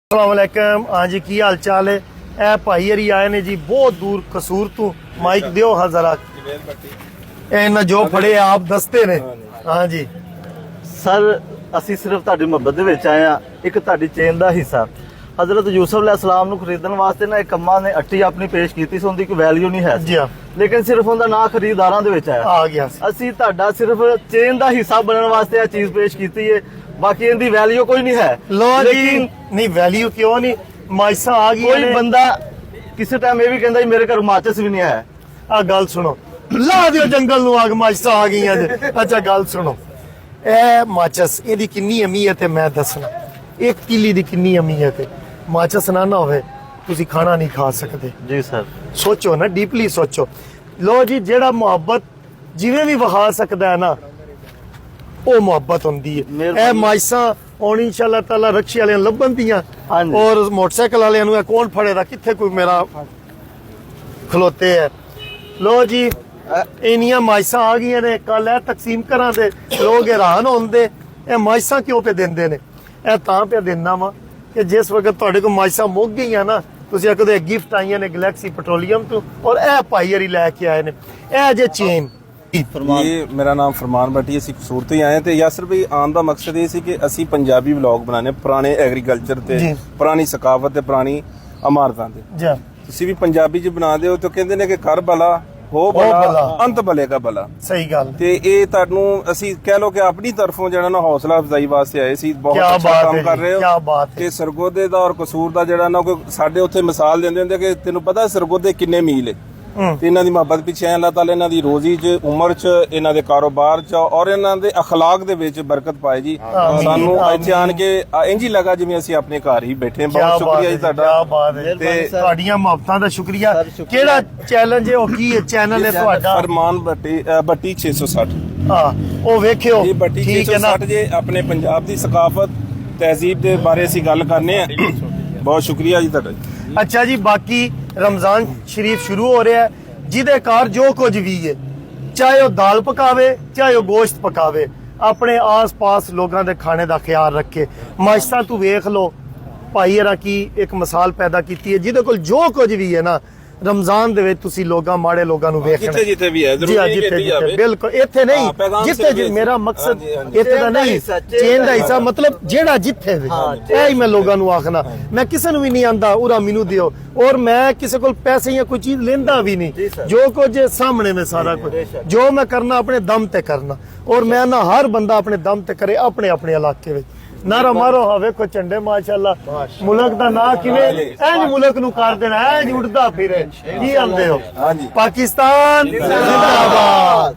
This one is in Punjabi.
अस्सलामुअलैकुम। हाँ जी, की हाल चाल है? ए भाई हरी आए ने जी बहुत दूर कसूर तू। माइक दियो हाँ जरा, इन्हें जो फड़े आप दसते ने। हाँ जी सर, ਅਸੀਂ ਸਿਰਫ ਤੁਹਾਡੀ ਮੁਹੱਬਤ ਦੇ ਵਿੱਚ ਆਏ ਆ। ਇੱਕ ਤੁਹਾਡੀ ਚੇਨ ਦਾ ਹਿੱਸਾ ਹਜ਼ਰਤ ਯੂਸਫ अलैहिस्सलाम ਨੂੰ ਖਰੀਦਣ ਵਾਸਤੇ ਨਾ ਇੱਕ ਕੰਮਾਂ ਨੇ ਅੱਟੀ ਆਪਣੀ ਪੇਸ਼ ਕੀਤੀ ਸੀ, ਉਹਦੀ ਕੋਈ ਵੈਲਿਊ ਨਹੀਂ ਹੈ जी हाँ, ਲੇਕਿਨ ਸਿਰਫ ਉਹਦਾ ਨਾਂ ਖਰੀਦਦਾਰਾਂ ਦੇ ਵਿੱਚ ਆਇਆ। आ गया। ਅਸੀਂ ਤੁਹਾਡਾ ਸਿਰਫ ਚੇਨ ਦਾ ਹਿੱਸਾ ਬਣਨ ਵਾਸਤੇ ਇਹ ਚੀਜ਼ ਪੇਸ਼ ਕੀਤੀ ਹੈ, ਬਾਕੀ ਇਹਦੀ ਵੈਲਿਊ ਕੋਈ ਨਹੀਂ ਹੈ। लो जी, नहीं वैल्यू क्यों नहीं, माइसा आ गई ਕੋਈ ਬੰਦਾ ਕਿਸੇ ਟਾਈਮ ਇਹ ਵੀ ਕਹਿੰਦਾ ਜੀ ਮੇਰੇ ਘਰ ਮਾਚਿਸ ਵੀ ਨਹੀਂ ਹੈ। आ गल सुनो, ला दियो जंगल नु आग माइसा आ गई। अच्छा गल सुनो, ए माचस एदी किन्नी अहमियत है मैं दसना। एक किली दी किन्नी अहमियत है। माचस ना ना होवे तुसी खाना नहीं खा सकते। ਜੀ ਸਰ, सोचो ना, डीपली सोचो। लो जी, जेड़ा मोहब्बत जिवें भी वहा सकदा है ना, ਉਹ ਮੁਹੱਬਤ ਹੁੰਦੀ ਹੈ। ਇਹ ਮਾਈਸਾਂ ਹੁਣ ਇਨਸ਼ਾਅੱਲਾ ਤਾਲਾ ਰਕਸ਼ੇ ਵਾਲਿਆਂ ਲੱਭਣ ਦੀਆਂ ਔਰ ਮੋਟਰਸਾਈਕਲ ਵਾਲਿਆਂ ਨੂੰ ਇਹ ਕੌਣ ਫੜੇਗਾ, ਕਿੱਥੇ ਕੋਈ ਮੇਰਾ ਖਲੋਤੇ ਹੈ। ਲੋ ਜੀ, ਇੰਨੀਆਂ ਮਾਈਸਾਂ ਆ ਗਈਆਂ ਨੇ, ਕੱਲ ਇਹ ਤਕਸੀਮ ਕਰਾਂ ਦੇ ਲੋਕ ਹੈਰਾਨ ਹੁੰਦੇ ਇਹ ਮਾਈਸਾਂ ਕਿਉਂ ਪੇ ਦਿੰਦੇ ਨੇ। ਇਹ ਤਾਂ ਪੇ ਦਿੰਦਾ ਵਾ ਕਿ ਜਿਸ ਵਕਤ ਤੁਹਾਡੇ ਕੋਲ ਮਾਈਸਾਂ ਮੁੱਕ ਗਈਆਂ ਨਾ, ਤੁਸੀਂ ਆਖਦੇ ਗਿਫਟ ਆਈਆਂ ਨੇ ਗੈਲੈਕਸੀ ਪੈਟਰੋਲੀਅਮ ਤੋਂ ਔਰ ਇਹ ਭਾਈ ਹਰੀ ਲੈ ਕੇ ਆਏ ਨੇ ਇਹ ਜੇ ਚੇਨ। ये मेरा नाम फरमान भट्टी, ਅਸੀਂ ਕਸੂਰ ਤੋਂ ਹੀ ਆਏ ਤੇ ਯਾਸਰ ਭਾਈ ਆਉਣ ਦਾ ਮਕਸਦ ਇਹ ਸੀ ਕਿ ਅਸੀਂ ਪੰਜਾਬੀ ਵਲੌਗ ਬਣਾਣੇ ਪੁਰਾਣੇ ਐਗਰੀਕਲਚਰ ਤੇ ਪੁਰਾਣੀ ਸਕਾਫਤ ਤੇ ਪੁਰਾਣੀ ਇਮਾਰਤਾਂ ਤੇ। ਜੀ ਤੁਸੀਂ ਵੀ ਪੰਜਾਬੀ ਚ ਬਣਾਉਂਦੇ ਹੋ ਤਾਂ ਕਹਿੰਦੇ ਨੇ ਕਿ ਕਰ ਭਲਾ ਹੋ ਭਲਾ ਅੰਤ ਭਲੇ ਦਾ ਭਲਾ। ਸਹੀ ਗੱਲ। ਤੇ ਇਹ ਤੁਹਾਨੂੰ ਅਸੀਂ ਕਹਿ ਲੋ ਕਿ ਆਪਣੀ ਤਰਫੋਂ ਜਿਹੜਾ ਨਾ ਹੌਸਲਾ ਅਫਜ਼ਾਈ ਵਾਸਤੇ ਆਏ ਸੀ। ਬਹੁਤ ਅੱਛਾ ਕੰਮ ਕਰ ਰਹੇ ਹੋ। ਕੀ ਬਾਤ ਹੈ। ਤੇ ਸਰਗੋਦੇ ਦਾ ਔਰ ਕਸੂਰ ਦਾ ਜਿਹੜਾ ਨਾ ਕੋਈ ਸਾਡੇ ਉੱਥੇ ਮਿਸਾਲ ਦਿੰਦੇ ਹੁੰਦੇ ਕਿ ਤੈਨੂੰ ਪਤਾ ਸਰਗੋਦੇ ਕਿੰਨੇ ਮੀਲ ਹੈ। ਤੇ ਇਹਨਾਂ ਦੀ ਮੁਹੱਬਤ ਪਿੱਛੇ ਅੱਲਾਹ ਤਾਲਾ ਇਹਨਾਂ ਦੀ ਰੋਜ਼ੀ 'ਚ, ਉਮਰ 'ਚ, ਇਹਨਾਂ ਦੇ ਕਾਰੋਬਾਰ 'ਚ ਔਰ ਇਹਨਾਂ ਦੇ ਅਖਲਾਕ ਦੇ ਵਿੱਚ ਬਰਕਤ ਪਾਏ ਜੀ। ਸਾਨੂੰ ਇੱਥੇ ਆਣ ਕੇ ਇੰਜ ਹੀ ਲੱਗਾ ਜਿਵੇਂ ਅਸੀਂ ਆਪਣੇ ਘਰ ਹੀ ਬੈਠੇ ਹਾਂ। ਬਹੁਤ ਸ਼ੁਕਰੀਆ ਜੀ ਤੁਹਾਡਾ। ਕੀ ਬਾਤ ਹੈ ਤੇ ਤੁਹਾਡੀਆਂ ਮੁਹੱਬਤਾਂ ਦਾ ਸ਼ੁਕਰੀਆ। ਕਿਹੜਾ ਚੈਲੰਜ ਹੈ, ਉਹ ਕੀ ਹੈ ਚੈਨਲ ਹੈ ਤੁਹਾਡਾ? ਫਰਮਾਨ ਬੱਟੀ 660। ਹਾਂ, ਉਹ ਵੇਖਿਓ ਇਹ ਬੱਟੀ 660 ਜੇ ਆਪਣੇ ਪੰਜਾਬ ਦੀ ਸਕਾਫਤ ਤਹਿਜ਼ੀਬ ਦੇ ਬਾਰੇ ਅਸੀਂ ਗੱਲ ਕਰਨੇ ਆ। ਬਹੁਤ ਸ਼ੁਕਰੀਆ ਜੀ ਤੁਹਾਡਾ। अच्छा जी, बाकी रमजान शरीफ शुरू हो रहा है, जिदे कार जो कुछ भी है, चाहे वो दाल पकावे चाहे वो गोश्त पकावे, अपने आस पास लोगों के खाने का ख्याल रखे। माशता तू वेख लो भाई हरा की एक मिसाल पैदा की है, जिदे कोल जो कुछ भी है ना रमजान दे विच तुसी लोगां माड़े लोगां नू वेखना जिथे जिथे भी है जी हां, जिथे बिल्कुल इत्थे नहीं जिथे मेरा मकसद इत्थे दा नहीं चेन दा हिस्सा मतलब जेड़ा जिथे भी ऐ ही मैं लोगां नू आखना। मैं किसे नू भी नहीं आंदा उरा मेनू दियो और मैं किसे कोल पैसे या कोई चीज लेंदा भी नहीं। जो कुछ सामने में सारा कुछ जो मैं करना अपने दम ते करना और मैं ना हर बंदा अपने दम ते करे अपने अपने इलाके विच। नारा मारो हवे को झंडे माशाअल्लाह मुल्क दा ना किवें इंज मुल्क नु कर देना इंज उड़दा फिरे की आंदे हो। पाकिस्तान जिंदाबाद।